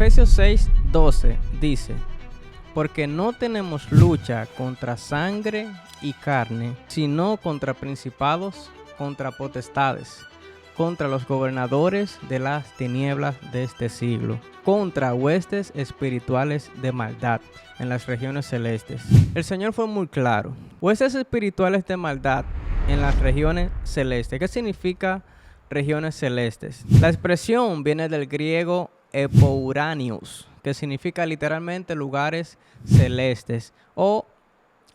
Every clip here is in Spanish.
Efesios 6:12 dice: porque no tenemos lucha contra sangre y carne, sino contra principados, contra potestades, contra los gobernadores de las tinieblas de este siglo, contra huestes espirituales de maldad en las regiones celestes. El Señor fue muy claro. Huestes espirituales de maldad en las regiones celestes. ¿Qué significa regiones celestes? La expresión viene del griego epouranios, que significa literalmente lugares celestes o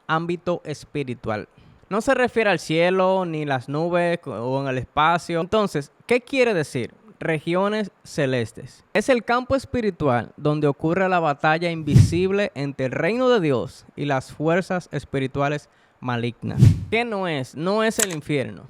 ámbito espiritual. No se refiere al cielo, ni las nubes o en el espacio. Entonces, ¿qué quiere decir? Regiones celestes. Es el campo espiritual donde ocurre la batalla invisible entre el reino de Dios y las fuerzas espirituales malignas. ¿Qué no es? No es el infierno.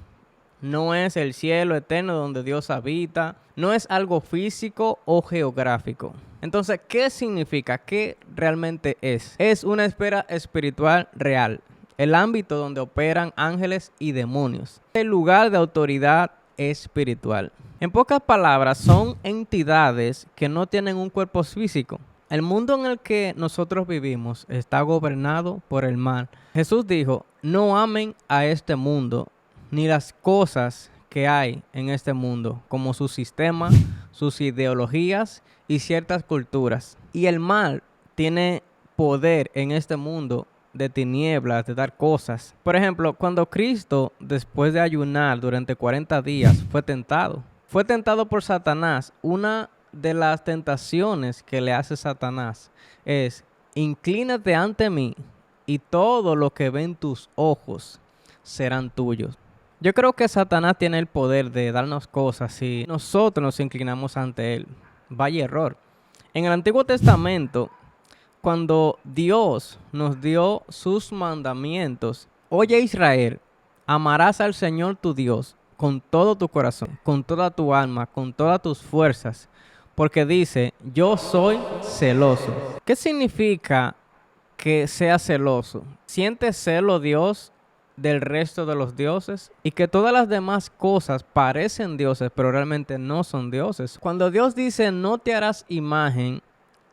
No es el cielo eterno donde Dios habita. No es algo físico o geográfico. Entonces, ¿qué significa? ¿Qué realmente es? Es una esfera espiritual real. El ámbito donde operan ángeles y demonios. El lugar de autoridad espiritual. En pocas palabras, son entidades que no tienen un cuerpo físico. El mundo en el que nosotros vivimos está gobernado por el mal. Jesús dijo: no amen a este mundo, ni las cosas que hay en este mundo, como su sistema, sus ideologías y ciertas culturas. Y el mal tiene poder en este mundo de tinieblas, de dar cosas. Por ejemplo, cuando Cristo, después de ayunar durante 40 días, fue tentado por Satanás. Una de las tentaciones que le hace Satanás es: inclínate ante mí y todo lo que ven tus ojos serán tuyos. Yo creo que Satanás tiene el poder de darnos cosas si nosotros nos inclinamos ante él. Vaya error. En el Antiguo Testamento, cuando Dios nos dio sus mandamientos: oye Israel, amarás al Señor tu Dios con todo tu corazón, con toda tu alma, con todas tus fuerzas, porque dice: yo soy celoso. ¿Qué significa que sea celoso? ¿Siente celo Dios del resto de los dioses? Y que todas las demás cosas parecen dioses, pero realmente no son dioses. Cuando Dios dice: no te harás imagen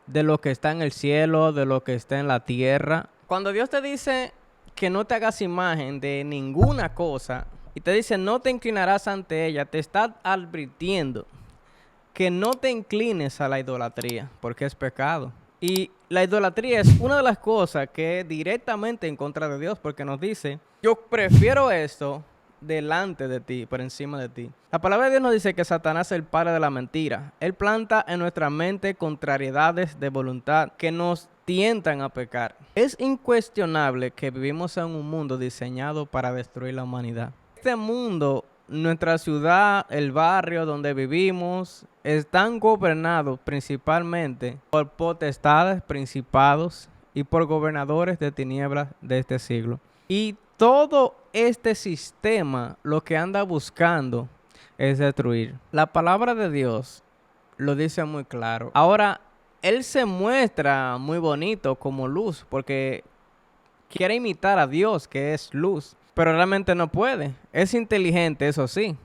de lo que está en el cielo, de lo que está en la tierra. Cuando Dios te dice que no te hagas imagen de ninguna cosa y te dice: no te inclinarás ante ella, te está advirtiendo que no te inclines a la idolatría, porque es pecado. Y la idolatría es una de las cosas que es directamente en contra de Dios, porque nos dice: yo prefiero esto delante de ti, por encima de ti. La palabra de Dios nos dice que Satanás es el padre de la mentira. Él planta en nuestra mente contrariedades de voluntad que nos tientan a pecar. Es incuestionable que vivimos en un mundo diseñado para destruir la humanidad. Este mundo, nuestra ciudad, el barrio donde vivimos, están gobernados principalmente por potestades, principados y por gobernadores de tinieblas de este siglo. Y todo este sistema lo que anda buscando es destruir. La palabra de Dios lo dice muy claro. Ahora, Él se muestra muy bonito como luz porque quiere imitar a Dios, que es luz, pero realmente no puede. Es inteligente, eso sí.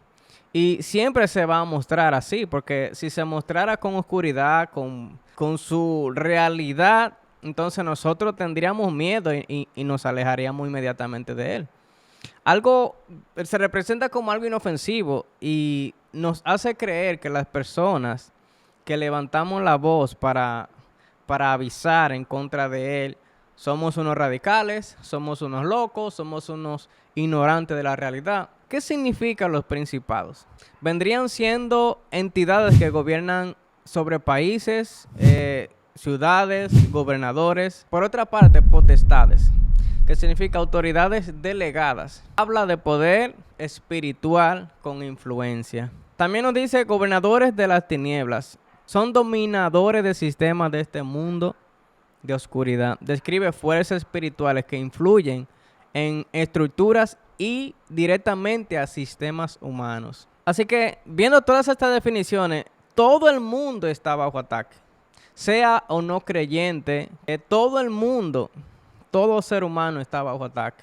Y siempre se va a mostrar así, porque si se mostrara con oscuridad, con su realidad, entonces nosotros tendríamos miedo y nos alejaríamos inmediatamente de él. Algo se representa como algo inofensivo y nos hace creer que las personas que levantamos la voz para avisar en contra de él somos unos radicales, somos unos locos, somos unos ignorantes de la realidad. ¿Qué significan los principados? Vendrían siendo entidades que gobiernan sobre países, ciudades, gobernadores. Por otra parte, potestades, que significa autoridades delegadas. Habla de poder espiritual con influencia. También nos dice gobernadores de las tinieblas. Son dominadores de sistemas de este mundo de oscuridad. Describe fuerzas espirituales que influyen en estructuras y directamente a sistemas humanos. Así que, viendo todas estas definiciones, todo el mundo está bajo ataque. Sea o no creyente, todo el mundo, todo ser humano está bajo ataque.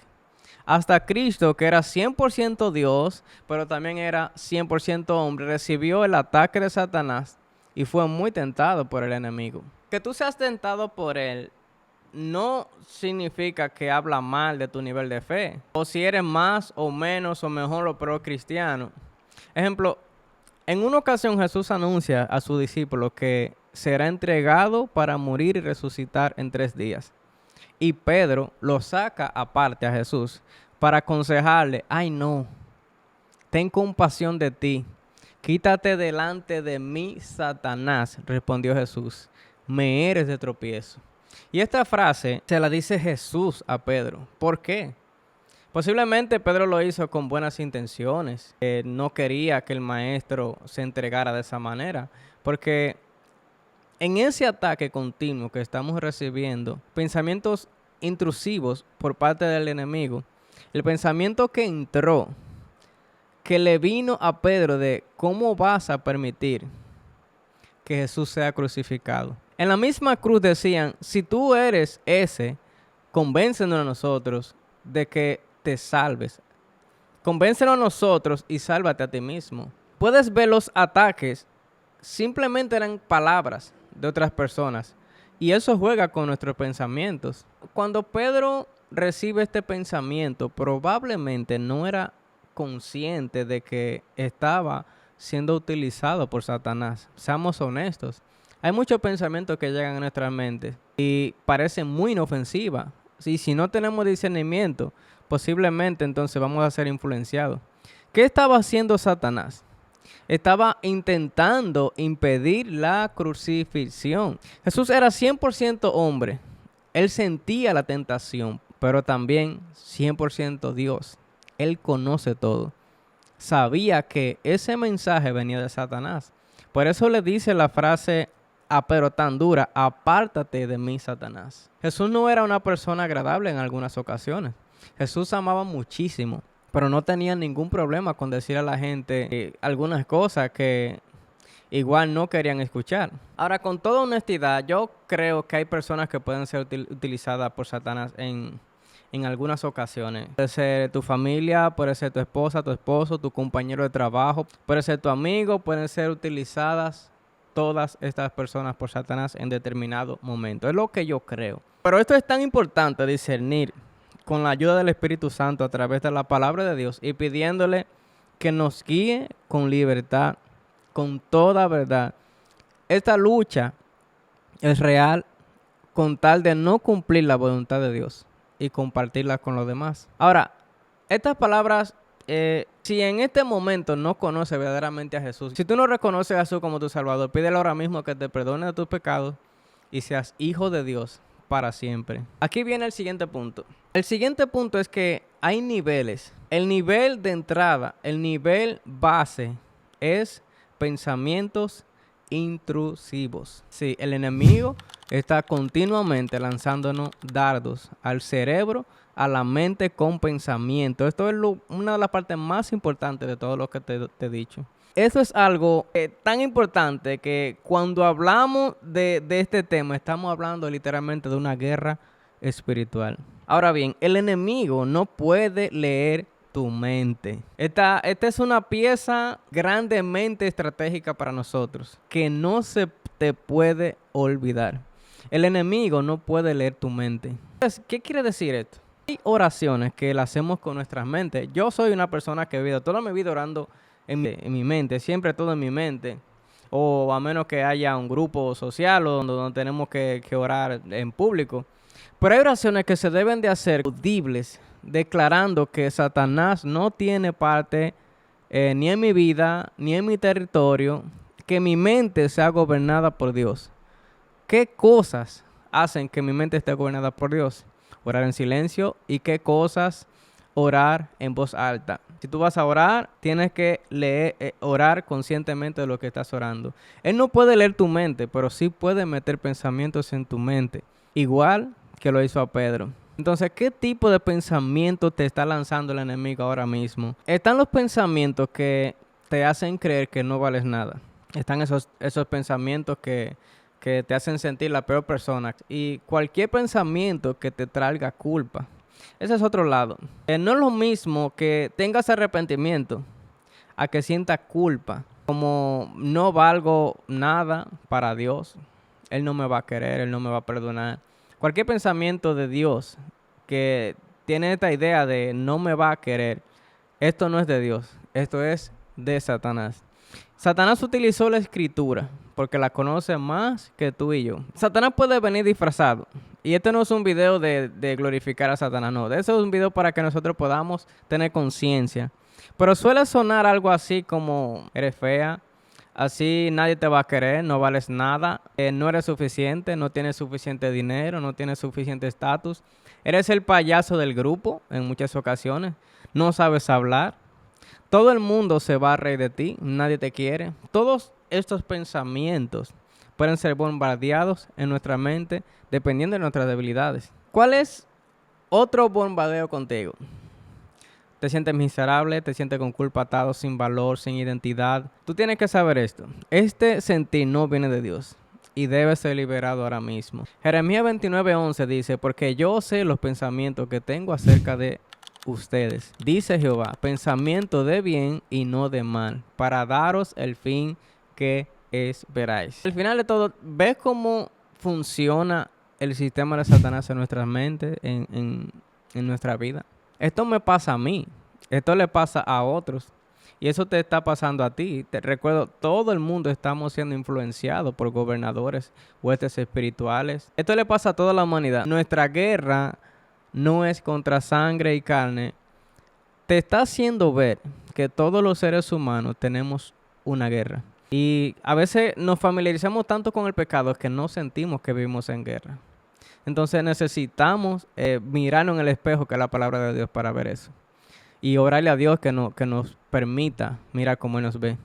Hasta Cristo, que era 100% Dios, pero también era 100% hombre, recibió el ataque de Satanás y fue muy tentado por el enemigo. Que tú seas tentado por él no significa que habla mal de tu nivel de fe, o si eres más o menos o mejor o peor cristiano. Ejemplo, en una ocasión Jesús anuncia a sus discípulos que será entregado para morir y resucitar en 3 días. Y Pedro lo saca aparte a Jesús para aconsejarle: ay no, ten compasión de ti. Quítate delante de mí, Satanás, respondió Jesús. Me eres de tropiezo. Y esta frase se la dice Jesús a Pedro. ¿Por qué? Posiblemente Pedro lo hizo con buenas intenciones. No quería que el maestro se entregara de esa manera. Porque en ese ataque continuo que estamos recibiendo, pensamientos intrusivos por parte del enemigo, el pensamiento que entró, que le vino a Pedro de cómo vas a permitir que Jesús sea crucificado. En la misma cruz decían: si tú eres ese, convéncenos a nosotros de que te salves. Convéncenos a nosotros y sálvate a ti mismo. Puedes ver los ataques, simplemente eran palabras de otras personas. Y eso juega con nuestros pensamientos. Cuando Pedro recibe este pensamiento, probablemente no era consciente de que estaba siendo utilizado por Satanás. Seamos honestos. Hay muchos pensamientos que llegan a nuestras mentes y parecen muy inofensivas. Y si no tenemos discernimiento, posiblemente entonces vamos a ser influenciados. ¿Qué estaba haciendo Satanás? Estaba intentando impedir la crucifixión. Jesús era 100% hombre. Él sentía la tentación, pero también 100% Dios. Él conoce todo. Sabía que ese mensaje venía de Satanás. Por eso le dice la frase pero tan dura: apártate de mí, Satanás. Jesús no era una persona agradable en algunas ocasiones. Jesús amaba muchísimo, pero no tenía ningún problema con decir a la gente algunas cosas que igual no querían escuchar. Ahora, con toda honestidad, yo creo que hay personas que pueden ser utilizadas por Satanás en algunas ocasiones. Puede ser tu familia, puede ser tu esposa, tu esposo, tu compañero de trabajo, puede ser tu amigo, pueden ser utilizadas todas estas personas por Satanás en determinado momento. Es lo que yo creo. Pero esto es tan importante, discernir con la ayuda del Espíritu Santo a través de la palabra de Dios y pidiéndole que nos guíe con libertad, con toda verdad. Esta lucha es real con tal de no cumplir la voluntad de Dios y compartirla con los demás. Ahora, estas palabras, si en este momento no conoces verdaderamente a Jesús, si tú no reconoces a Jesús como tu Salvador, pídele ahora mismo que te perdone de tus pecados y seas hijo de Dios para siempre. Aquí viene el siguiente punto. El siguiente punto es que hay niveles. El nivel de entrada, el nivel base es pensamientos intrusivos. Sí, el enemigo está continuamente lanzándonos dardos al cerebro, a la mente con pensamiento. Esto es una de las partes más importantes de todo lo que te he dicho. Eso es algo tan importante que cuando hablamos de este tema, estamos hablando literalmente de una guerra espiritual. Ahora bien, el enemigo no puede leer tu mente. Esta es una pieza grandemente estratégica para nosotros, que no se te puede olvidar. El enemigo no puede leer tu mente. Entonces, ¿qué quiere decir esto? Hay oraciones que las hacemos con nuestras mentes. Yo soy una persona que he vivido toda mi vida orando en mi mente, siempre todo en mi mente. O a menos que haya un grupo social o donde tenemos que orar en público. Pero hay oraciones que se deben de hacer audibles, declarando que Satanás no tiene parte ni en mi vida, ni en mi territorio, que mi mente sea gobernada por Dios. ¿Qué cosas hacen que mi mente esté gobernada por Dios? Orar en silencio. ¿Y qué cosas? Orar en voz alta. Si tú vas a orar, tienes que orar conscientemente de lo que estás orando. Él no puede leer tu mente, pero sí puede meter pensamientos en tu mente. Igual que lo hizo a Pedro. Entonces, ¿qué tipo de pensamiento te está lanzando el enemigo ahora mismo? Están los pensamientos que te hacen creer que no vales nada. Están esos pensamientos que te hacen sentir la peor persona. Y cualquier pensamiento que te traiga culpa. Ese es otro lado. No es lo mismo que tengas arrepentimiento a que sientas culpa. como no valgo nada para Dios, Él no me va a querer, Él no me va a perdonar. Cualquier pensamiento de Dios que tiene esta idea de no me va a querer, esto no es de Dios, esto es de Satanás. Satanás utilizó la escritura porque la conoce más que tú y yo. Satanás puede venir disfrazado. Y este no es un video de glorificar a Satanás, no. Este es un video para que nosotros podamos tener conciencia. Pero suele sonar algo así como: eres fea, así nadie te va a querer, no vales nada, no eres suficiente, no tienes suficiente dinero, no tienes suficiente estatus. Eres el payaso del grupo en muchas ocasiones, no sabes hablar. Todo el mundo se va a reír de ti, nadie te quiere. Todos estos pensamientos pueden ser bombardeados en nuestra mente dependiendo de nuestras debilidades. ¿Cuál es otro bombardeo contigo? Te sientes miserable, te sientes con culpa, atado, sin valor, sin identidad. Tú tienes que saber esto. Este sentir no viene de Dios y debe ser liberado ahora mismo. Jeremías 29:11 dice: porque yo sé los pensamientos que tengo acerca de ustedes, dice Jehová, pensamiento de bien y no de mal, para daros el fin que esperáis. Al final de todo, ¿ves cómo funciona el sistema de Satanás en nuestras mentes, en nuestra vida? Esto me pasa a mí, esto le pasa a otros y eso te está pasando a ti. Te recuerdo, todo el mundo estamos siendo influenciados por gobernadores, huestes espirituales. Esto le pasa a toda la humanidad. Nuestra guerra no es contra sangre y carne. Te está haciendo ver que todos los seres humanos tenemos una guerra. Y a veces nos familiarizamos tanto con el pecado que no sentimos que vivimos en guerra. Entonces necesitamos mirarnos en el espejo, que es la palabra de Dios, para ver eso. Y orarle a Dios que nos permita mirar cómo Él nos ve.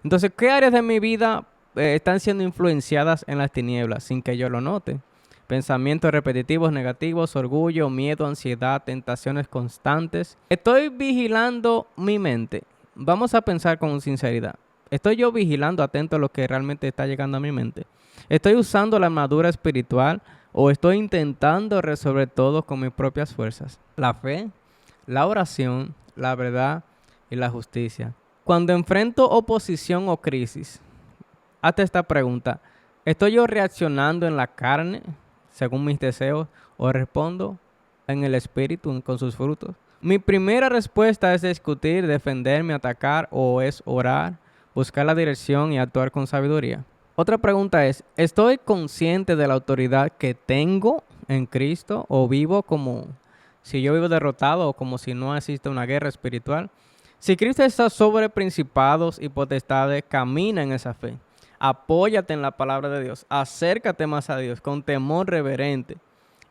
Entonces, ¿qué áreas de mi vida están siendo influenciadas en las tinieblas sin que yo lo note? Pensamientos repetitivos, negativos, orgullo, miedo, ansiedad, tentaciones constantes. Estoy vigilando mi mente. Vamos a pensar con sinceridad. ¿Estoy yo vigilando, atento a lo que realmente está llegando a mi mente? ¿Estoy usando la armadura espiritual o estoy intentando resolver todo con mis propias fuerzas? La fe, la oración, la verdad y la justicia. Cuando enfrento oposición o crisis, hazte esta pregunta: ¿estoy yo reaccionando en la carne según mis deseos o respondo en el espíritu con sus frutos? Mi primera respuesta es discutir, defenderme, atacar, o es orar, buscar la dirección y actuar con sabiduría. Otra pregunta es: ¿estoy consciente de la autoridad que tengo en Cristo o vivo como si yo vivo derrotado o como si no existe una guerra espiritual? Si Cristo está sobre principados y potestades, camina en esa fe. Apóyate en la palabra de Dios, acércate más a Dios con temor reverente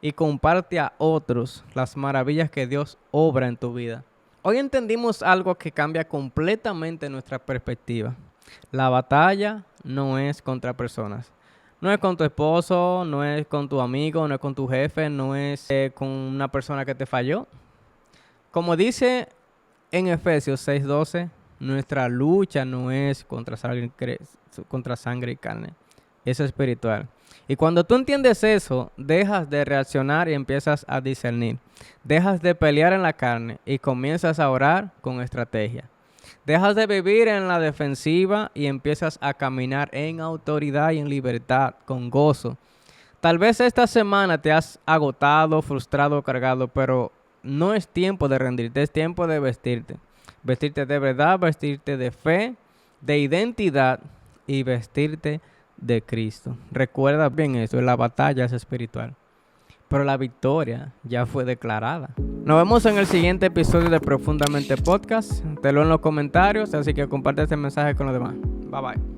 y comparte a otros las maravillas que Dios obra en tu vida. Hoy entendimos algo que cambia completamente nuestra perspectiva. La batalla no es contra personas. No es con tu esposo, no es con tu amigo, no es con tu jefe, no es con una persona que te falló. Como dice en Efesios 6:12, nuestra lucha no es contra sangre y carne, es espiritual. Y cuando tú entiendes eso, dejas de reaccionar y empiezas a discernir. Dejas de pelear en la carne y comienzas a orar con estrategia. Dejas de vivir en la defensiva y empiezas a caminar en autoridad y en libertad, con gozo. Tal vez esta semana te has agotado, frustrado, cargado, pero no es tiempo de rendirte, es tiempo de vestirte. Vestirte de verdad, vestirte de fe, de identidad y vestirte de Cristo. Recuerda bien esto, la batalla es espiritual, pero la victoria ya fue declarada. Nos vemos en el siguiente episodio de Profundamente Podcast. Te lo en los comentarios, así que comparte este mensaje con los demás. Bye bye.